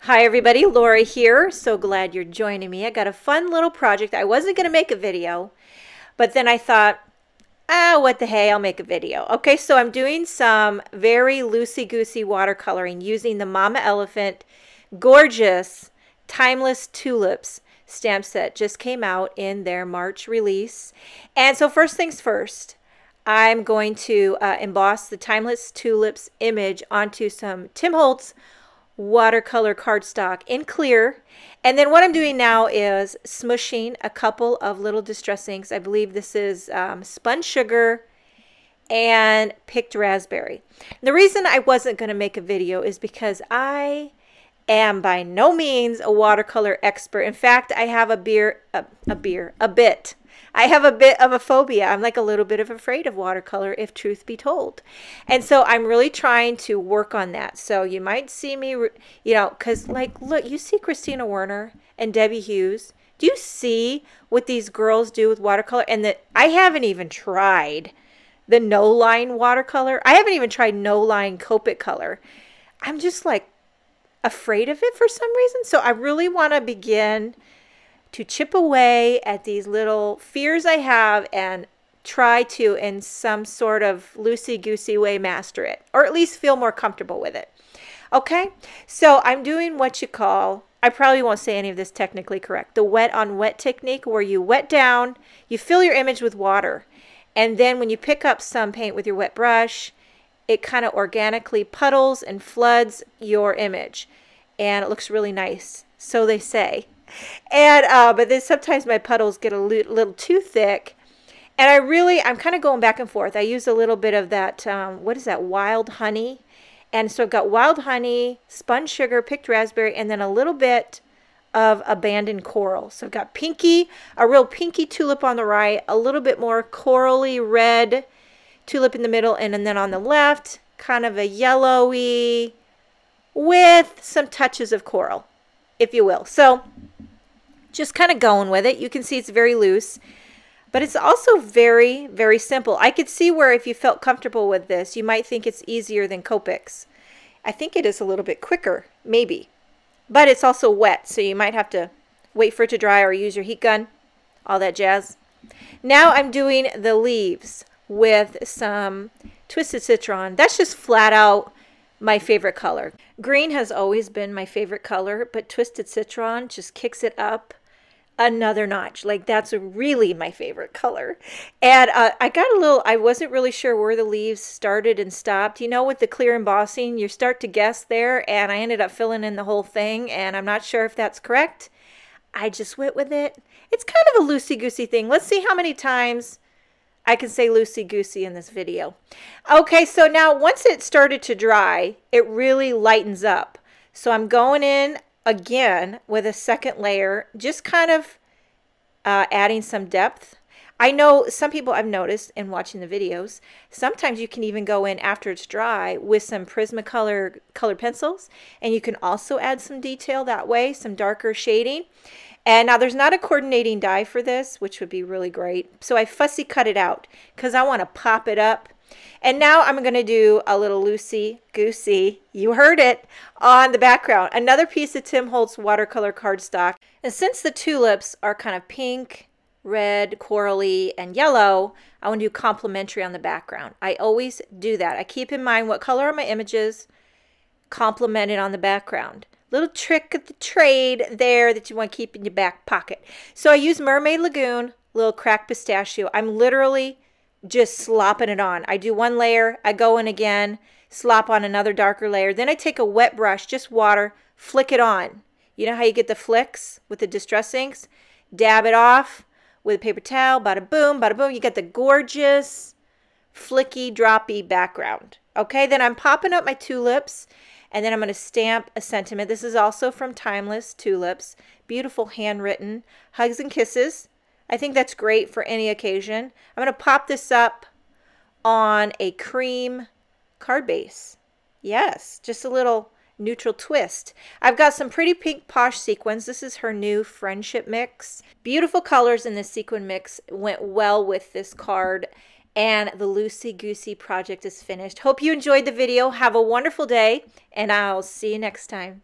Hi everybody, Laura here. So glad you're joining me. I got a fun little project. I wasn't going to make a video, but then I thought, what the hey, I'll make a video. Okay, so I'm doing some very loosey-goosey watercoloring using the Mama Elephant gorgeous Timeless Tulips stamp set. Just came out in their March release. And so first things first, I'm going to emboss the Timeless Tulips image onto some Tim Holtz watercolor cardstock in clear. And then what I'm doing now is smushing a couple of little distress inks. I believe this is Spun Sugar and Picked Raspberry. The reason I wasn't going to make a video is because I am by no means a watercolor expert. In fact, I have a bit of a phobia. I'm like a little bit of afraid of watercolor, if truth be told. And so I'm really trying to work on that. So you might see me, because like, look, you see Christina Werner and Debbie Hughes. Do you see what these girls do with watercolor? And that I haven't even tried the no-line watercolor. I haven't even tried no-line Copic color. I'm just like afraid of it for some reason. So I really want to begin to chip away at these little fears I have and try to, in some sort of loosey-goosey way, master it, or at least feel more comfortable with it. Okay, so I'm doing what you call, I probably won't say any of this technically correct, the wet on wet technique, where you wet down, you fill your image with water, and then when you pick up some paint with your wet brush, it kind of organically puddles and floods your image, and it looks really nice, so they say. And but then sometimes my puddles get a little too thick, and I'm kind of going back and forth. I use a little bit of that what is that, wild honey, and so I've got wild honey, Spun Sugar, Picked Raspberry, and then a little bit of abandoned coral. So I've got a real pinky tulip on the right, a little bit more corally red tulip in the middle, and then on the left kind of a yellowy with some touches of coral, if you will. So just kind of going with it. You can see it's very loose, but it's also very, very simple. I could see where if you felt comfortable with this, you might think it's easier than Copics. I think it is a little bit quicker, maybe, but it's also wet, so you might have to wait for it to dry or use your heat gun, all that jazz. Now I'm doing the leaves with some Twisted Citron. That's just flat out my favorite color. Green has always been my favorite color, but Twisted Citron just kicks it up another notch. Like, that's really my favorite color. And I wasn't really sure where the leaves started and stopped. You know, with the clear embossing, you start to guess there, and I ended up filling in the whole thing, and I'm not sure if that's correct. I just went with it. It's kind of a loosey-goosey thing. Let's see how many times I can say loosey-goosey in this video. Okay, so now once it started to dry, it really lightens up. So I'm going in again with a second layer, just kind of adding some depth. I know some people, I've noticed in watching the videos, sometimes you can even go in after it's dry with some Prismacolor colored pencils, and you can also add some detail that way, some darker shading. And now there's not a coordinating die for this, which would be really great. So I fussy cut it out because I want to pop it up. And now I'm going to do a little loosey-goosey, you heard it, on the background. Another piece of Tim Holtz watercolor cardstock. And since the tulips are kind of pink, red, corally, and yellow, I want to do complementary on the background. I always do that. I keep in mind what color are my images, complement it on the background. Little trick of the trade there that you want to keep in your back pocket. So I use Mermaid Lagoon, little cracked pistachio. I'm literally just slopping it on. I do one layer, I go in again, slop on another darker layer. Then I take a wet brush, just water, flick it on. You know how you get the flicks with the distress inks? Dab it off with a paper towel, bada boom, you get the gorgeous flicky, droppy background. Okay, then I'm popping up my tulips, and then I'm going to stamp a sentiment. This is also from Timeless Tulips. Beautiful handwritten. Hugs and kisses. I think that's great for any occasion. I'm going to pop this up on a cream card base. Yes, just a little neutral twist. I've got some pretty pink Posh sequins. This is her new Friendship mix. Beautiful colors in this sequin mix went well with this card. And the loosey-goosey project is finished. Hope you enjoyed the video. Have a wonderful day, and I'll see you next time.